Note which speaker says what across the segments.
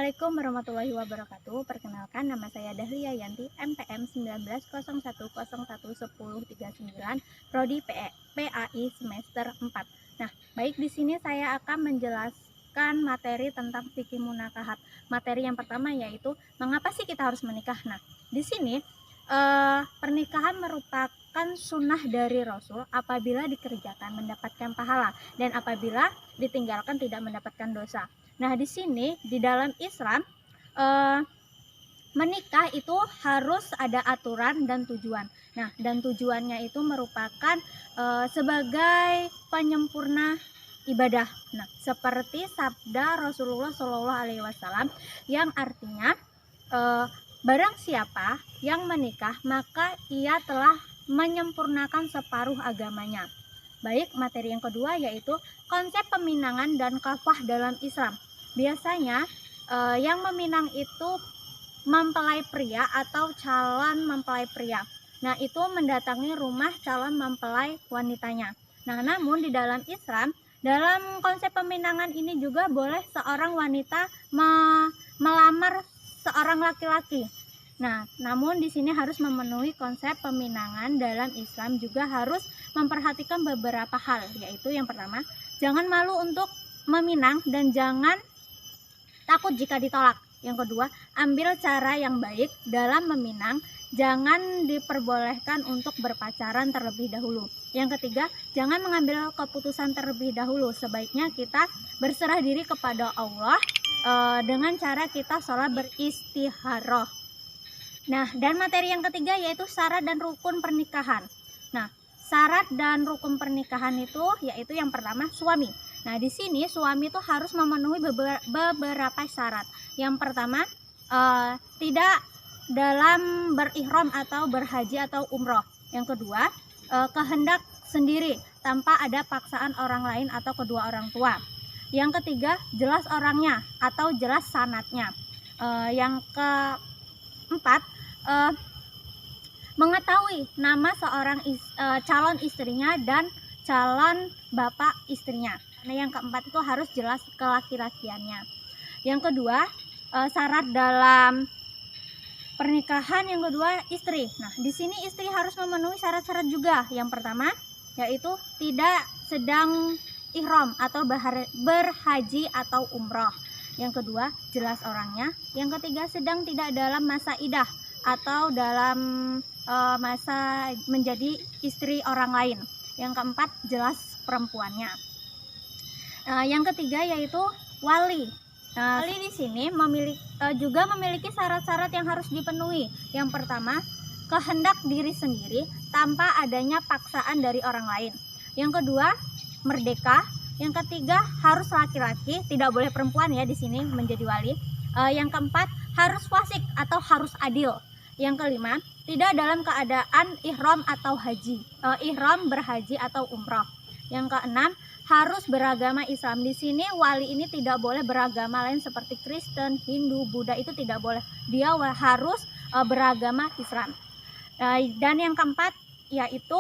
Speaker 1: Assalamualaikum warahmatullahi wabarakatuh. Perkenalkan, nama saya Dahlia Yanti, MPM 1901011039, Prodi PAI semester 4. Nah, baik, di sini saya akan menjelaskan materi tentang fikih munakahat. Materi yang pertama yaitu mengapa sih kita harus menikah. Nah, di sini pernikahan merupakan sunnah dari Rasul apabila dikerjakan mendapatkan pahala dan apabila ditinggalkan tidak mendapatkan dosa. Nah, di sini di dalam Islam menikah itu harus ada aturan dan tujuan. Nah, dan tujuannya itu merupakan sebagai penyempurna ibadah. Nah, seperti sabda Rasulullah SAW yang artinya barang siapa yang menikah maka ia telah menyempurnakan separuh agamanya. Baik, materi yang kedua yaitu konsep peminangan dan kafah dalam Islam. Biasanya yang meminang itu mempelai pria atau calon mempelai pria. Nah, itu mendatangi rumah calon mempelai wanitanya. Nah, namun di dalam Islam, dalam konsep peminangan ini juga boleh seorang wanita melamar seorang laki-laki. Nah, namun di sini harus memenuhi konsep peminangan dalam Islam juga harus memperhatikan beberapa hal, yaitu yang pertama, jangan malu untuk meminang dan jangan takut jika ditolak. Yang kedua, ambil cara yang baik dalam meminang, jangan diperbolehkan untuk berpacaran terlebih dahulu. Yang ketiga, jangan mengambil keputusan terlebih dahulu. Sebaiknya kita berserah diri kepada Allah dengan cara kita sholat beristikharah. Nah, dan materi yang ketiga yaitu syarat dan rukun pernikahan. Nah, syarat dan rukun pernikahan itu yaitu yang pertama, suami. Nah, di sini suami itu harus memenuhi beberapa syarat. Yang pertama, tidak dalam berihram atau berhaji atau umroh. Yang kedua, kehendak sendiri tanpa ada paksaan orang lain atau kedua orang tua. Yang ketiga, jelas orangnya atau jelas sanadnya. Yang keempat, mengetahui nama seorang calon istrinya dan calon bapak istrinya. Nah, yang keempat itu harus jelas kelaki-lakiannya. Yang kedua, syarat dalam pernikahan yang kedua, istri. Nah, di sini istri harus memenuhi syarat-syarat juga. Yang pertama yaitu tidak sedang ihram atau berhaji atau umroh. Yang kedua, jelas orangnya. Yang ketiga, sedang tidak dalam masa idah atau dalam masa menjadi istri orang lain. Yang keempat, jelas perempuannya. Yang ketiga yaitu wali. Wali di sini juga memiliki syarat-syarat yang harus dipenuhi. Yang pertama, kehendak diri sendiri tanpa adanya paksaan dari orang lain. Yang kedua, merdeka. Yang ketiga, harus laki-laki, tidak boleh perempuan ya di sini menjadi wali. Yang keempat, harus fasik atau harus adil. Yang kelima, tidak dalam keadaan ihram atau haji, ihram berhaji atau umroh. Yang keenam, harus beragama Islam. Di sini wali ini tidak boleh beragama lain seperti Kristen, Hindu, Buddha, itu tidak boleh. Dia harus beragama Islam. Dan yang keempat yaitu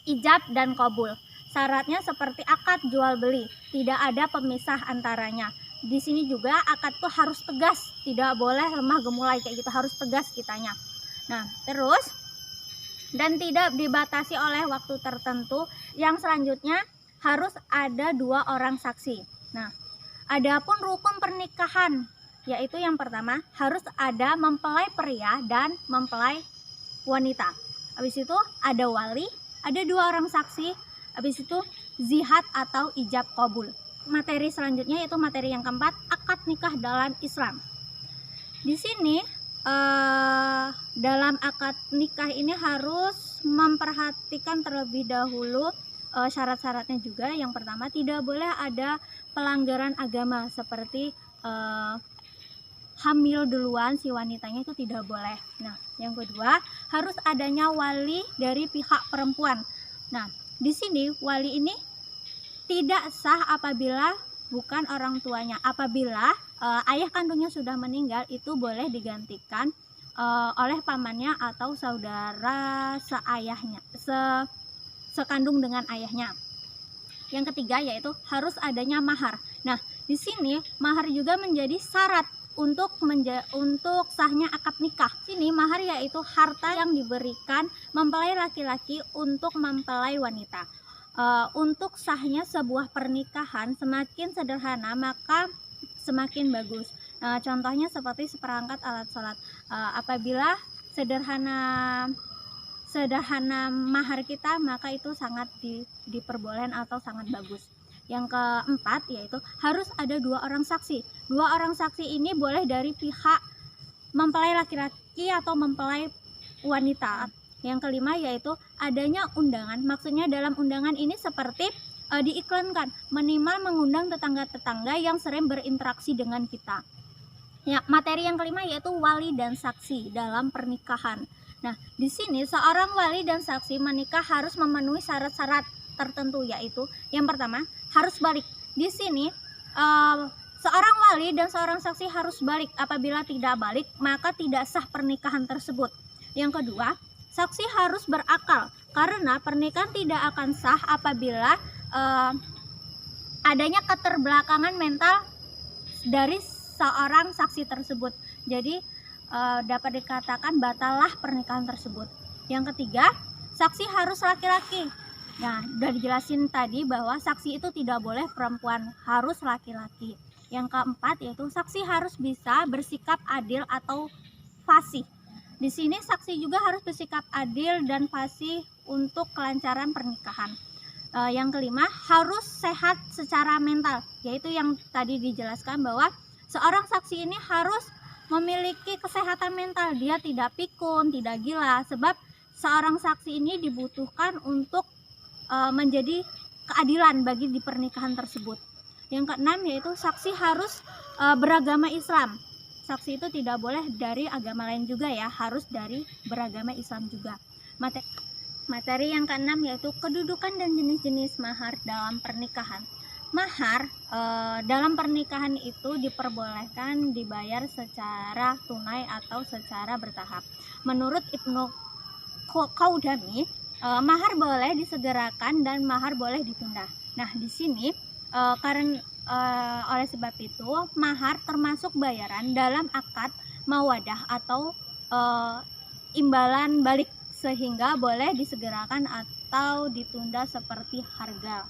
Speaker 1: ijab dan qabul. Syaratnya seperti akad jual beli, tidak ada pemisah antaranya. Di sini juga akad tuh harus tegas, tidak boleh lemah gemulai kayak gitu, harus tegas kitanya. Nah, terus dan tidak dibatasi oleh waktu tertentu. Yang selanjutnya harus ada 2 orang saksi. Nah, adapun rukun pernikahan yaitu yang pertama harus ada mempelai pria dan mempelai wanita. Habis itu ada wali, ada 2 orang saksi. Habis itu zihad atau ijab qabul. Materi selanjutnya yaitu materi yang keempat, akad nikah dalam Islam. Di sini dalam akad nikah ini harus memperhatikan terlebih dahulu syarat-syaratnya juga. Yang pertama, tidak boleh ada pelanggaran agama seperti hamil duluan si wanitanya, itu tidak boleh. Nah, yang kedua, harus adanya wali dari pihak perempuan. Nah, di sini wali ini tidak sah apabila bukan orang tuanya. Apabila ayah kandungnya sudah meninggal, itu boleh digantikan oleh pamannya atau saudara seayahnya, sekandung dengan ayahnya. Yang ketiga yaitu harus adanya mahar. Nah, di sini mahar juga menjadi syarat untuk sahnya akad nikah. Sini mahar yaitu harta yang diberikan mempelai laki-laki untuk mempelai wanita. Untuk sahnya sebuah pernikahan semakin sederhana maka semakin bagus. Contohnya seperti seperangkat alat sholat. Apabila sederhana mahar kita, maka itu sangat diperbolehkan atau sangat bagus. Yang keempat yaitu harus ada 2 orang saksi. 2 orang saksi ini boleh dari pihak mempelai laki-laki atau mempelai wanita. Yang kelima yaitu adanya undangan. Maksudnya dalam undangan ini seperti diiklankan, minimal mengundang tetangga-tetangga yang sering berinteraksi dengan kita. Ya, materi yang kelima yaitu wali dan saksi dalam pernikahan. Nah, di sini seorang wali dan saksi menikah harus memenuhi syarat-syarat tertentu, yaitu yang pertama harus balik. Di sini seorang wali dan seorang saksi harus balik. Apabila tidak balik, maka tidak sah pernikahan tersebut. Yang kedua, saksi harus berakal karena pernikahan tidak akan sah apabila adanya keterbelakangan mental dari seorang saksi tersebut. Jadi dapat dikatakan batallah pernikahan tersebut. Yang ketiga, saksi harus laki-laki. Nah, sudah dijelasin tadi bahwa saksi itu tidak boleh perempuan, harus laki-laki. Yang keempat yaitu saksi harus bisa bersikap adil atau fasih. Di sini saksi juga harus bersikap adil dan fasih untuk kelancaran pernikahan. Yang kelima, harus sehat secara mental, yaitu yang tadi dijelaskan bahwa seorang saksi ini harus memiliki kesehatan mental. Dia tidak pikun, tidak gila, sebab seorang saksi ini dibutuhkan untuk menjadi keadilan bagi di pernikahan tersebut. Yang keenam yaitu saksi harus beragama Islam. Saksi itu tidak boleh dari agama lain juga ya, harus dari beragama Islam juga. Materi yang keenam yaitu kedudukan dan jenis-jenis mahar dalam pernikahan. Mahar dalam pernikahan itu diperbolehkan dibayar secara tunai atau secara bertahap. Menurut Ibnu Qaudami, mahar boleh disegerakan dan mahar boleh ditunda. Nah, di sini oleh sebab itu mahar termasuk bayaran dalam akad mawadah atau imbalan balik, sehingga boleh disegerakan atau ditunda seperti harga.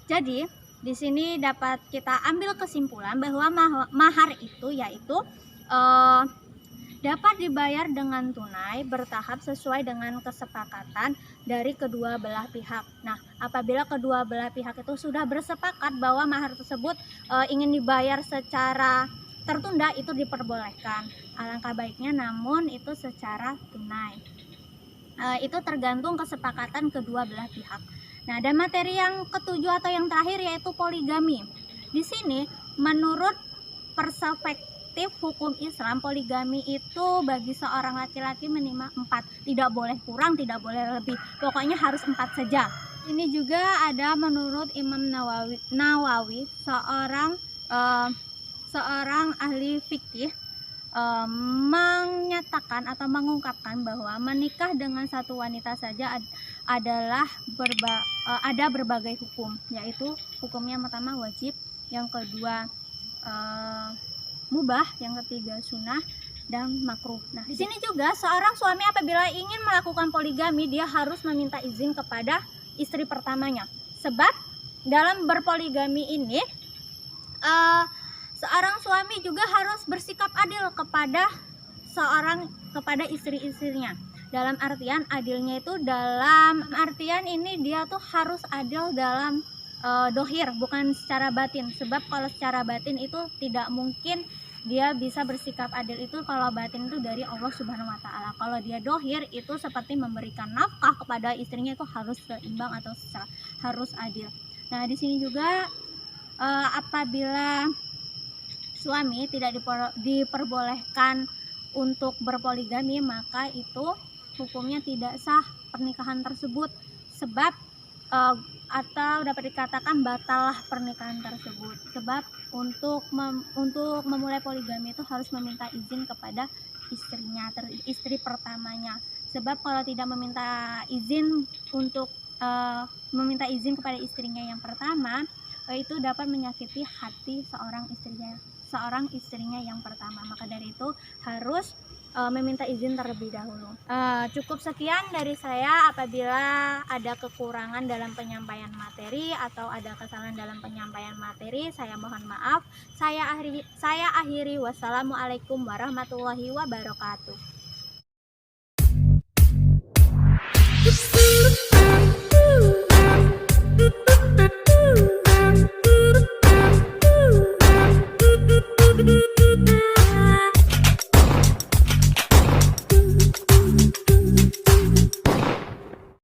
Speaker 1: Jadi di sini dapat kita ambil kesimpulan bahwa mahar itu yaitu dapat dibayar dengan tunai bertahap sesuai dengan kesepakatan dari kedua belah pihak. Nah, apabila kedua belah pihak itu sudah bersepakat bahwa mahar tersebut ingin dibayar secara tertunda, itu diperbolehkan. Alangkah baiknya namun itu secara tunai. Itu tergantung kesepakatan kedua belah pihak. Nah, dan materi yang ketujuh atau yang terakhir yaitu poligami. Di sini menurut perspektif hukum Islam, poligami itu bagi seorang laki-laki minimal 4, tidak boleh kurang, tidak boleh lebih, pokoknya harus 4 saja. Ini juga ada menurut Imam Nawawi seorang ahli fikih menyatakan atau mengungkapkan bahwa menikah dengan satu wanita saja adalah ada berbagai hukum, yaitu hukumnya pertama wajib, yang kedua mubah, yang ketiga sunnah, dan makruh. Nah, di sini juga seorang suami apabila ingin melakukan poligami, dia harus meminta izin kepada istri pertamanya. Sebab dalam berpoligami ini seorang suami juga harus bersikap adil kepada istri-istrinya. Dalam artian adilnya itu dalam artian ini dia tuh harus adil dalam dohir, bukan secara batin. Sebab kalau secara batin itu tidak mungkin dia bisa bersikap adil itu kalau batin itu dari Allah Subhanahu wa taala. Kalau dia dohir itu seperti memberikan nafkah kepada istrinya, itu harus seimbang atau harus adil. Nah, di sini juga apabila suami tidak diperbolehkan untuk berpoligami, maka itu hukumnya tidak sah pernikahan tersebut, sebab atau dapat dikatakan batallah pernikahan tersebut. Sebab untuk memulai poligami itu harus meminta izin kepada istrinya, istri pertamanya. Sebab kalau tidak meminta izin kepada istrinya yang pertama, itu dapat menyakiti hati seorang istrinya seorang istrinya yang pertama. Maka dari itu harus meminta izin terlebih dahulu. Cukup sekian dari saya. Apabila ada kekurangan dalam penyampaian materi atau ada kesalahan dalam penyampaian materi, saya mohon maaf. Saya akhiri. Wassalamualaikum warahmatullahi wabarakatuh.